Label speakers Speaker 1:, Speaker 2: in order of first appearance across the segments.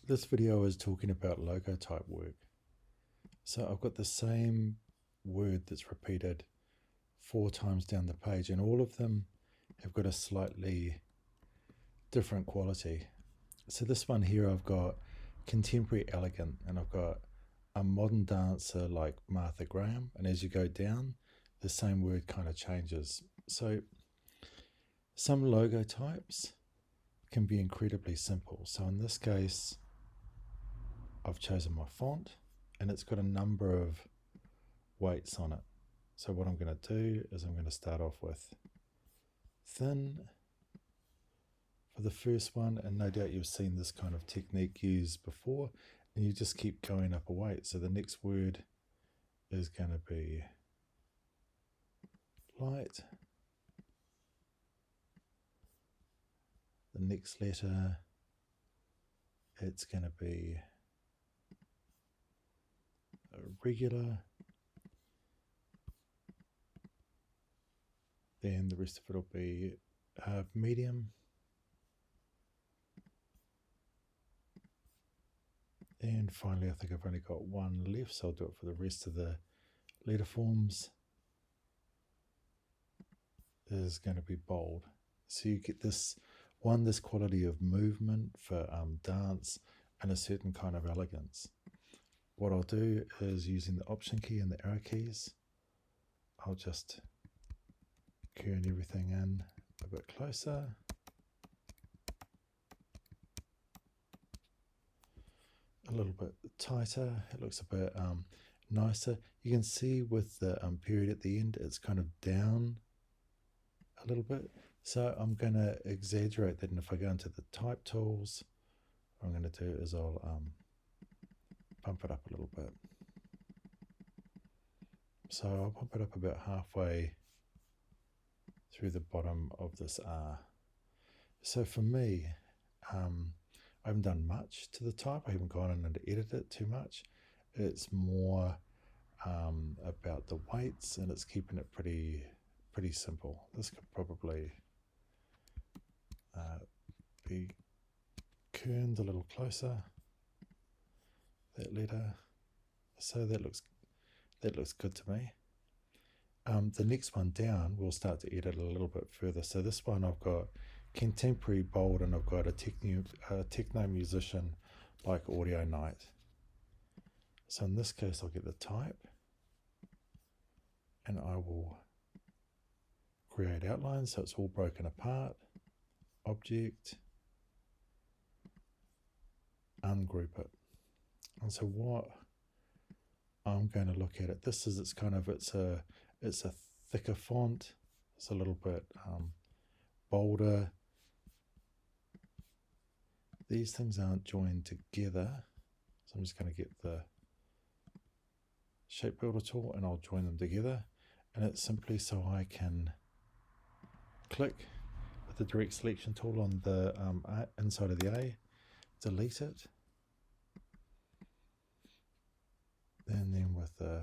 Speaker 1: This video is talking about logotype work. So I've got the same word that's repeated 4 times down the page, and all of them have got a slightly different quality. So this one here, I've got contemporary elegant, and I've got a modern dancer like Martha Graham, and as you go down, the same word kind of changes. So some logotypes can be incredibly simple. So in this case, I've chosen my font, and it's got a number of weights on it. So what I'm going to do is I'm going to start off with thin for the first one, and no doubt you've seen this kind of technique used before, and you just keep going up a weight. So the next word is going to be light. The next letter, it's going to be regular. Then the rest of it will be medium. And finally, I think I've only got one left, so I'll do it for the rest of the letter forms. Is going to be bold. So you get this quality of movement for dance and a certain kind of elegance. What I'll do is, using the Option key and the arrow keys, I'll just kern everything in a bit closer. A little bit tighter. It looks a bit nicer. You can see with the period at the end, it's kind of down a little bit. So I'm going to exaggerate that, and if I go into the type tools, what I'm going to do is I'll bump it up a little bit. So I'll bump it up about halfway through the bottom of this R. So for me, I haven't done much to the type. I haven't gone in and edited it too much. It's more about the weights, and it's keeping it pretty simple. This could probably be kerned a little closer, that letter. So that looks good to me. The next one down, we'll start to edit a little bit further. So this one, I've got contemporary bold, and I've got a techno musician like Audio Night. So in this case, I'll get the type, and I will create outlines so it's all broken apart. Object, ungroup it. And so what I'm going to look at it, this is, it's a thicker font. It's a little bit bolder. These things aren't joined together, so I'm just going to get the shape builder tool, and I'll join them together. And it's simply so I can click with the direct selection tool on the inside of the A, delete it, and then with the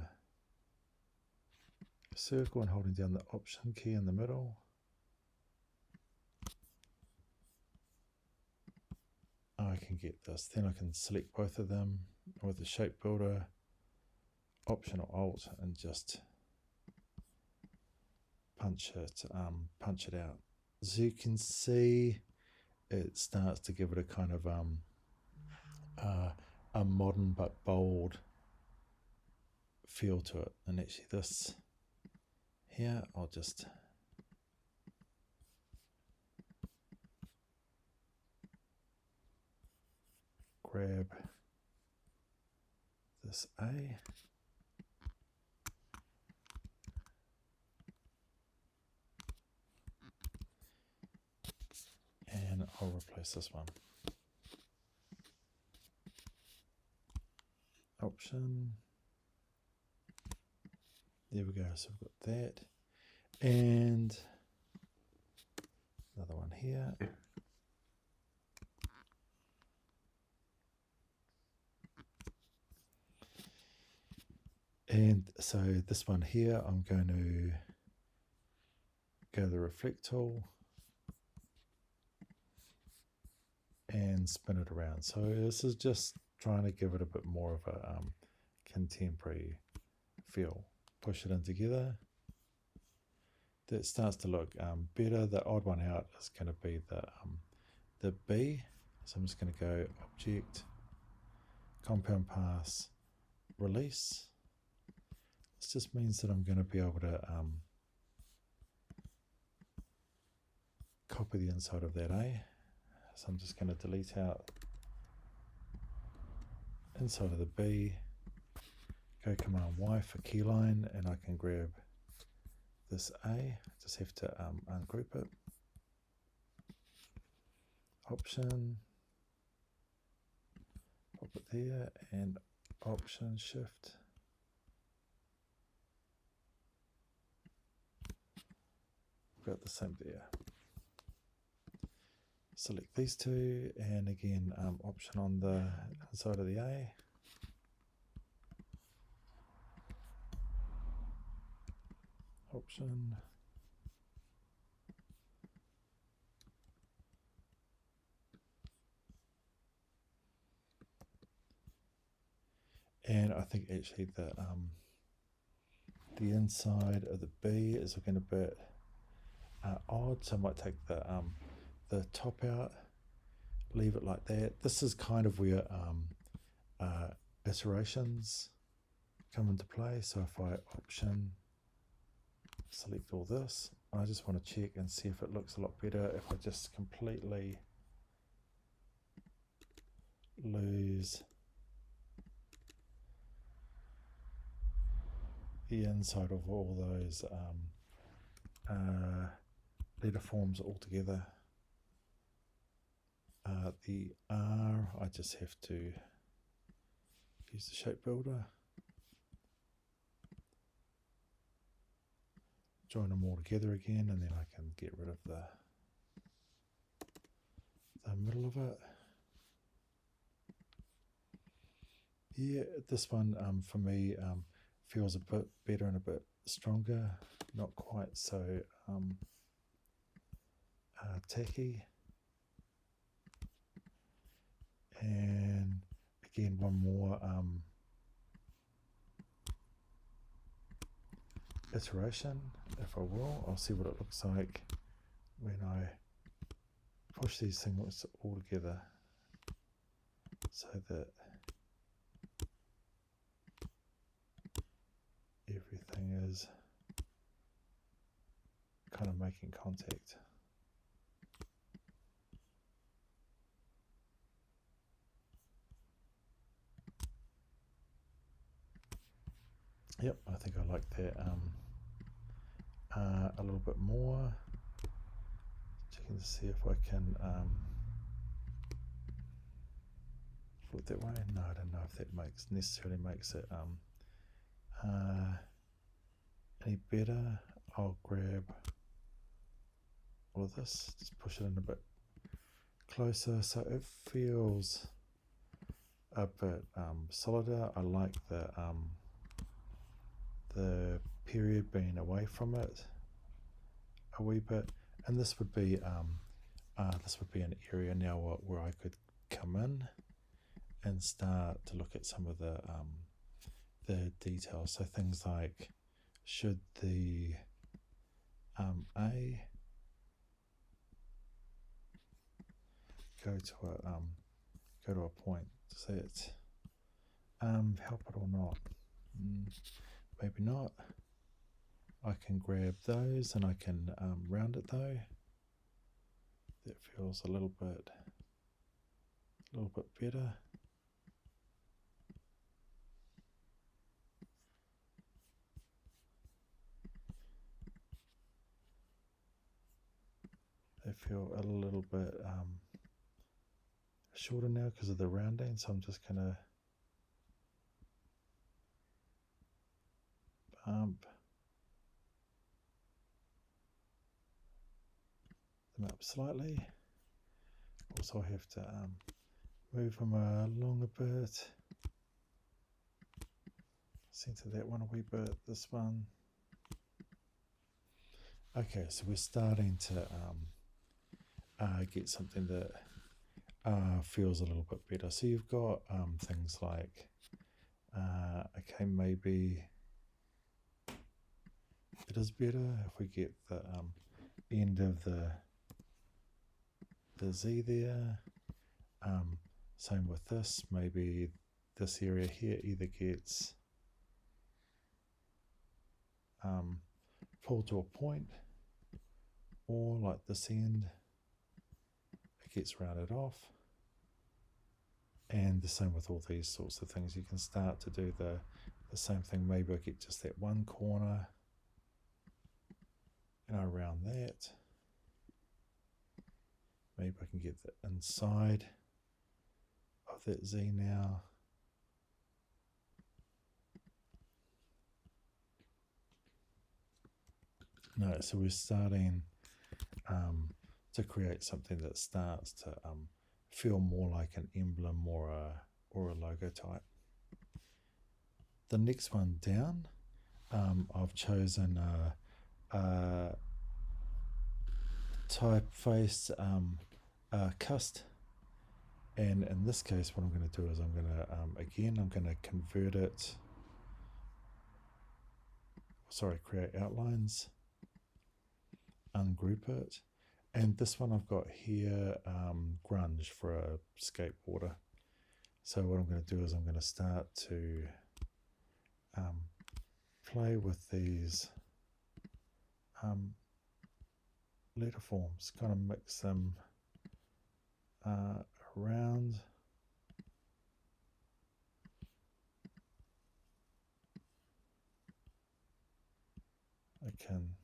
Speaker 1: circle and holding down the Option key in the middle, I can get this. Then I can select both of them with the shape builder, Option or Alt, and just punch it out. So you can see it starts to give it a kind of a modern but bold feel to it. And actually this here, I'll just grab this A, and I'll replace this one. Option. There we go. So we've got that. And another one here. And so this one here, I'm going to go to the reflect tool, and then spin it around. So this is just trying to give it a bit more of a contemporary feel. Push it in together. That starts to look better. The odd one out is going to be the B. So I'm just going to go Object, Compound Pass, Release. This just means that I'm going to be able to copy the inside of that A. So I'm just going to delete out inside of the B, go Command Y for keyline, and I can grab this A. Just have to ungroup it. Option, pop it there, and Option Shift. Got the same there. Select these two, and again Option on the inside of the A. Option. And I think actually the inside of the B is looking a bit odd, so I might take the top out, leave it like that. This is kind of where iterations come into play. So if I Option, select all this, I just want to check and see if it looks a lot better if I just completely lose the inside of all those letter forms altogether. The R, I just have to use the shape builder, join them all together again, and then I can get rid of the middle of it. Yeah, this one for me feels a bit better and a bit stronger, not quite so tacky. And again, one more iteration, if I will. I'll see what it looks like when I push these things all together, so that everything is kind of making contact. Yep, I think I like that a little bit more. Checking to see if I can flip that way. No, I don't know if that necessarily makes it any better. I'll grab all of this, just push it in a bit closer so it feels a bit solider. I like the period being away from it a wee bit, and this would be an area now where I could come in and start to look at some of the details. So things like, should the A go to a point? Does it help it or not? Maybe not. I can grab those and I can round it though. That feels a little bit better. They feel a little bit shorter now because of the rounding, so I'm just gonna bump them up slightly. Also I have to move them along a bit. Center that one a wee bit, this one. Okay, so we're starting to get something that feels a little bit better. So you've got things like, okay, maybe it is better if we get the end of the Z there. Same with this, maybe this area here either gets pulled to a point, or like this end, it gets rounded off. And the same with all these sorts of things. You can start to do the same thing. Maybe I get just that one corner and I round that. Maybe I can get the inside of that Z now. No, so we're starting to create something that starts to feel more like an emblem or a logotype. The next one down, I've chosen a typeface cust, and in this case what I'm going to do is I'm going to convert it, create outlines, ungroup it, and this one I've got here, grunge for a skateboarder. So what I'm going to do is I'm going to start to play with these letter forms, kind of mix them around. I can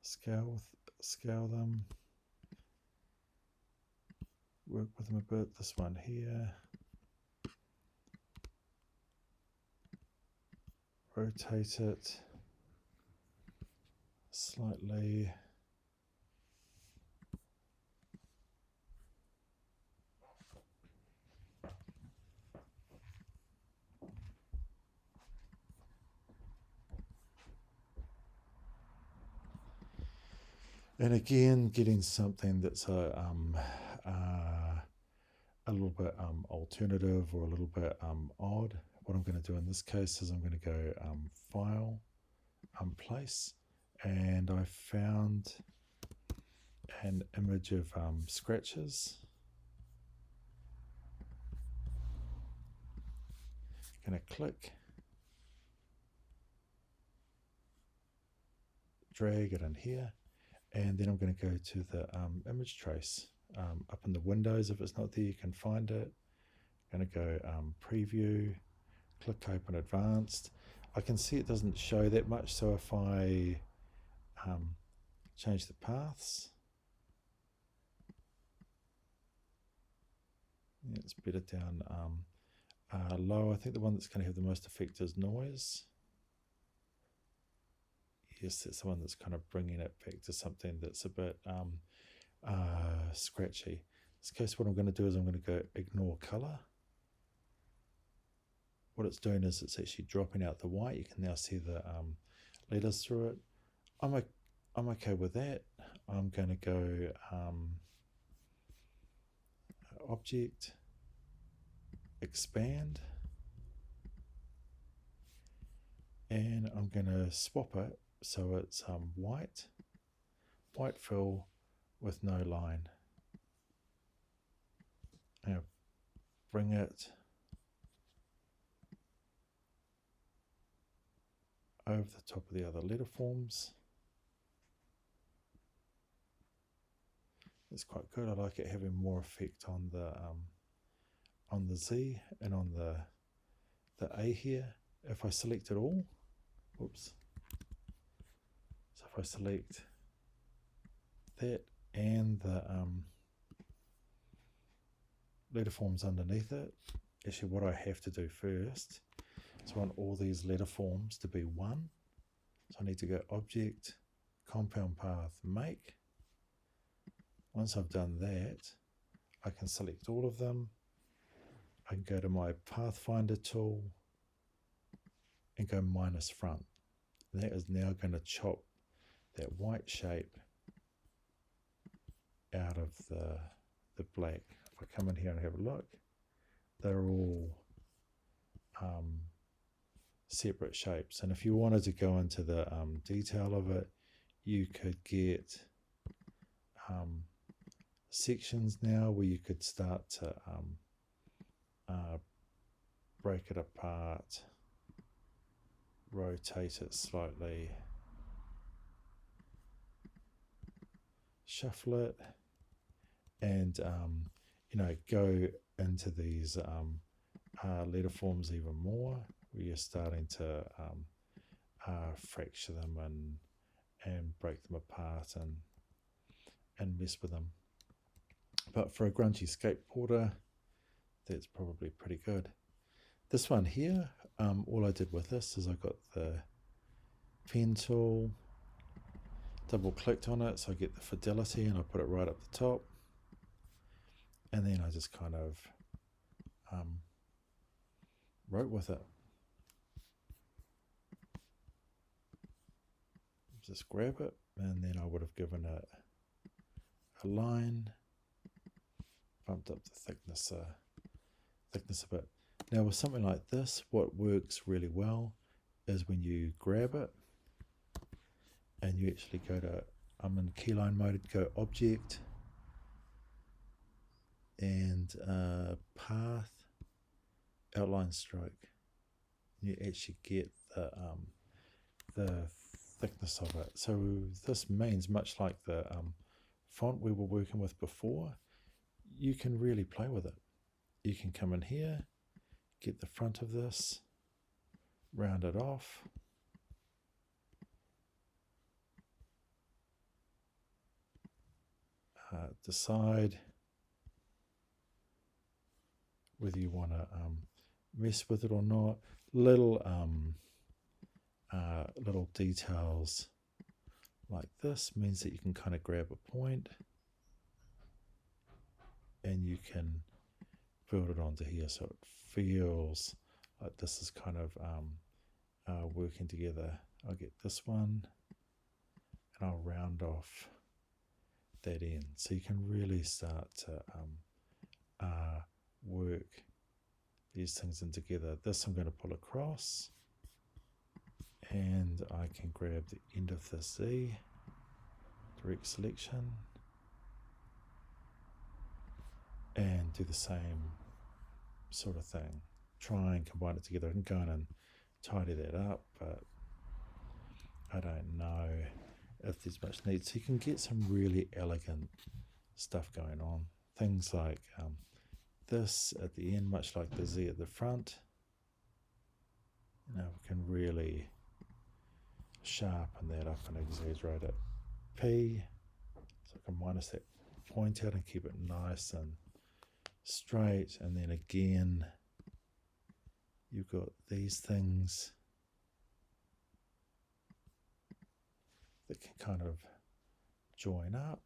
Speaker 1: scale them, work with them a bit. This one here, rotate it slightly. And again, getting something that's a little bit alternative or a little bit odd. What I'm going to do in this case is I'm going to go File, Place, and I found an image of scratches. I'm going to click, drag it in here, and then I'm going to go to the image trace up in the windows. If it's not there, you can find it. I'm going to go preview, click open advanced. I can see it doesn't show that much, so if I change the paths, yeah, it's better down low. I think the one that's going to have the most effect is noise. Yes, that's the one that's kind of bringing it back to something that's a bit scratchy. In this case, what I'm going to do is I'm going to go ignore color. What it's doing is it's actually dropping out the white. You can now see the letters through it. I'm okay with that. I'm going to go object, expand, and I'm going to swap it so it's white fill with no line. Now bring it over the top of the other letter forms. It's quite good. I like it having more effect on the Z and on the A here. If I select it all, whoops. So if I select that and the letter forms underneath it, actually what I have to do first is I want all these letter forms to be one. So I need to go object, compound path, make. Once I've done that, I can select all of them. I can go to my Pathfinder tool and go minus front. And that is now going to chop that white shape out of the black. If I come in here and have a look, they're all separate shapes. And if you wanted to go into the detail of it, you could get sections now where you could start to break it apart, rotate it slightly, shuffle it, and go into these letter forms even more, where you're starting to fracture them and break them apart and mess with them. But for a grungy skateboarder, that's probably pretty good. This one here, all I did with this is I got the pen tool, double clicked on it so I get the fidelity, and I put it right up the top, and then I just kind of wrote with it. Just grab it, and then I would have given it a line, bumped up the thickness a bit. Now with something like this, what works really well is when you grab it and you actually go to, I'm in keyline mode, go object and path, outline stroke. You actually get the thickness of it. So this means, much like the font we were working with before, you can really play with it. You can come in here, get the front of this, round it off, decide whether you want to mess with it or not. Little details like this means that you can kind of grab a point and you can build it onto here, so it feels like this is kind of working together. I'll get this one and I'll round off that end, so you can really start to work these things in together. This I'm going to pull across, and I can grab the end of the Z, direct selection, and do the same sort of thing. Try and combine it together. I can go in and tidy that up, but I don't know if there's much need. So you can get some really elegant stuff going on. Things like this at the end, much like the Z at the front. We can really sharpen that up and exaggerate it. P, so I can minus that point out and keep it nice and straight. And then again, you've got these things that can kind of join up,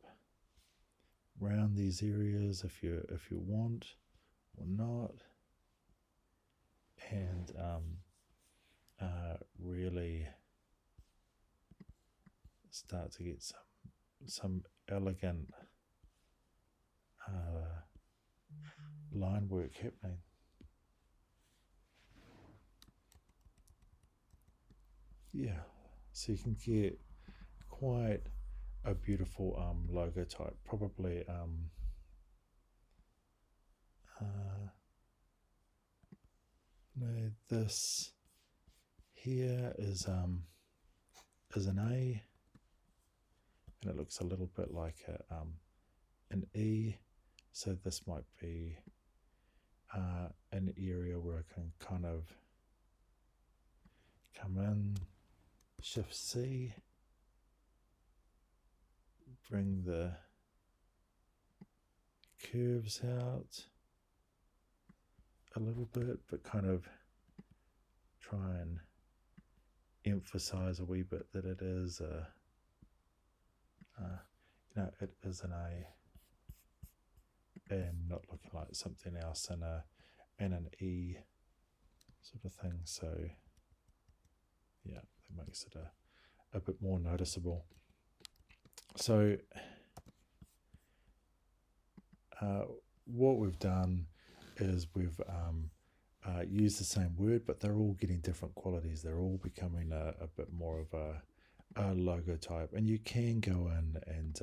Speaker 1: round these areas if you want or not, and really start to get some elegant line work happening. Yeah, so you can get quite a beautiful logotype. Probably no, this here is an A, and it looks a little bit like an E. So this might be an area where I can kind of come in, Shift C, bring the curves out a little bit, but kind of try and emphasize a wee bit that it is it is an A, and not looking like something else and an E sort of thing. So yeah, that makes it a bit more noticeable. So what we've done is we've used the same word, but they're all getting different qualities. They're all becoming a bit more of a logotype, and you can go in and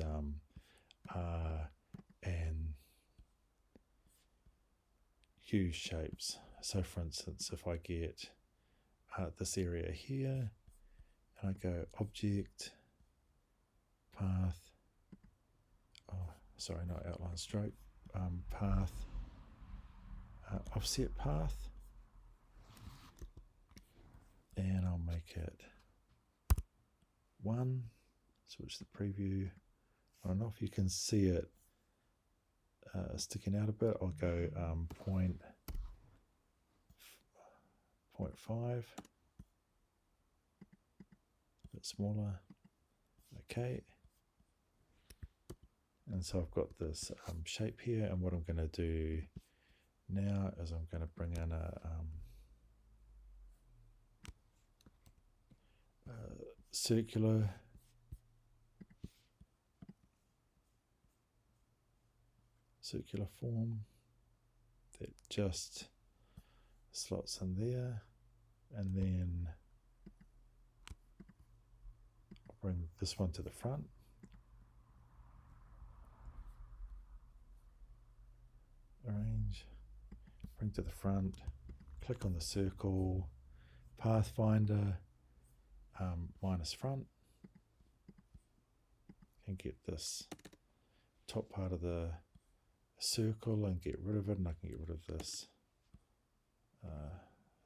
Speaker 1: use shapes. So for instance, if I get this area here and I go object, path, sorry, not outline stroke, path, offset path, and I'll make it 1, switch the preview. I don't know if you can see it sticking out a bit. I'll go 0.5, a bit smaller, okay. And so I've got this shape here, and what I'm going to do now is I'm going to bring in a circular form that just slots in there, and then I'll bring this one to the front. Arrange, bring to the front, click on the circle, Pathfinder, minus front, and get this top part of the circle and get rid of it, and I can get rid of this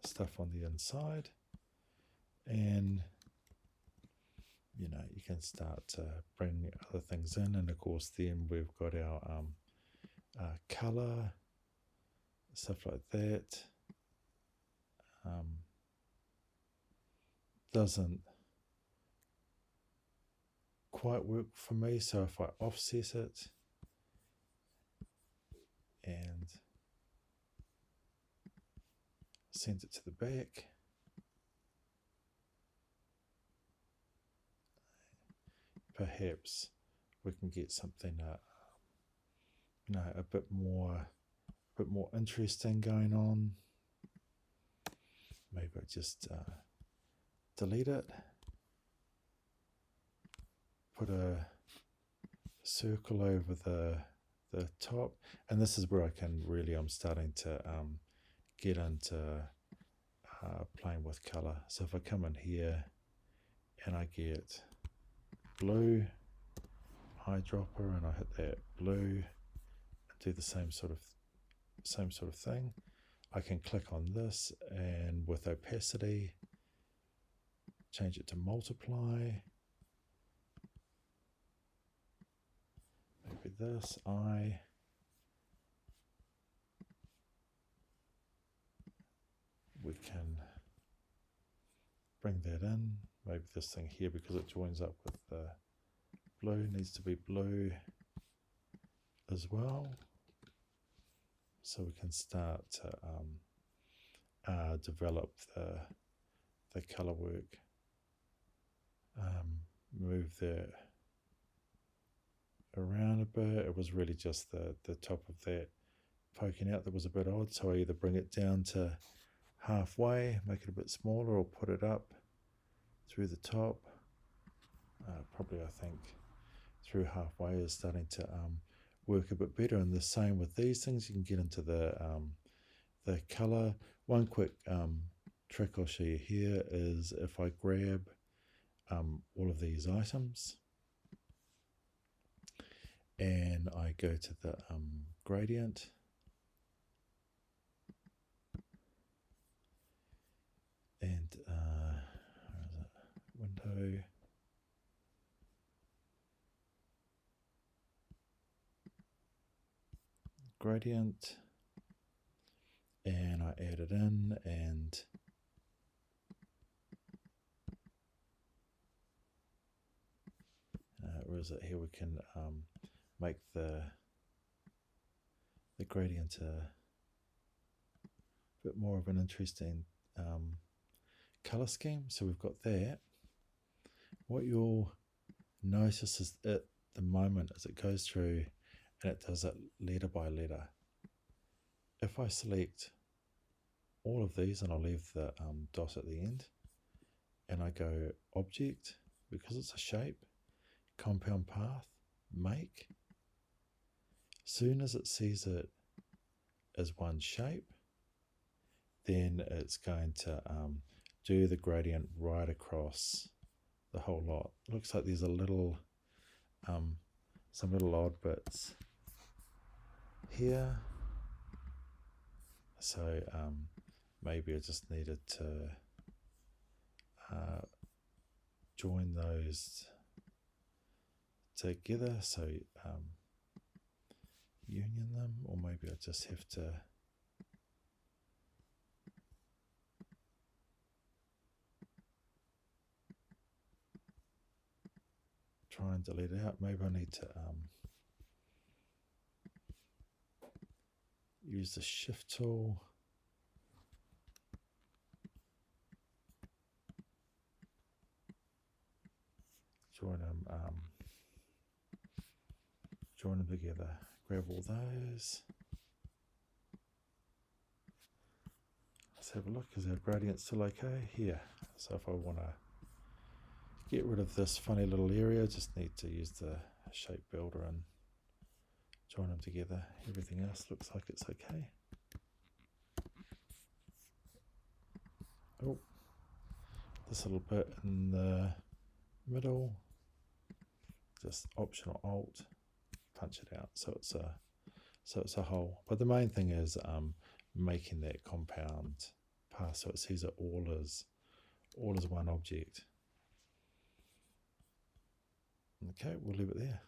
Speaker 1: stuff on the inside, and you can start to bring other things in, and of course then we've got our color, stuff like that. Doesn't quite work for me, so if I offset it and send it to the back, perhaps we can get something a bit more interesting going on. Maybe I just delete it, put a circle over the top, and this is where I'm starting to get into playing with color. So if I come in here and I get blue eyedropper and I hit that blue and do the same sort of thing, I can click on this, and with opacity change it to multiply, maybe this eye, we can bring that in, maybe this thing here, because it joins up with the blue, needs to be blue as well, so we can start to develop the color work. Move that around a bit. It was really just the top of that poking out that was a bit odd, so I either bring it down to halfway, make it a bit smaller, or put it up through the top. Probably I think through halfway is starting to work a bit better. And the same with these things, you can get into the color. One quick trick I'll show you here is if I grab all of these items and I go to the gradient, and where is it? Window, gradient, and I add it in, and where is it? Here we can make the gradient a bit more of an interesting color scheme. So we've got that. What you'll notice is at the moment as it goes through and it does it letter by letter. If I select all of these, and I'll leave the dot at the end, and I go object, because it's a shape, compound path, make, soon as it sees it as one shape, then it's going to do the gradient right across the whole lot. Looks like there's a little some little odd bits here, so maybe I just needed to join those together, so union them, or maybe I just have to try and delete it out. Maybe I need to use the shift tool. Join them together. Grab all those. Let's have a look. Is our gradient still okay? Here. So if I want to get rid of this funny little area, just need to use the shape builder and join them together. Everything else looks like it's okay. Oh, this little bit in the middle, just Option or Alt, punch it out so it's a whole. But the main thing is making that compound path so it sees it all as one object. Okay, we'll leave it there.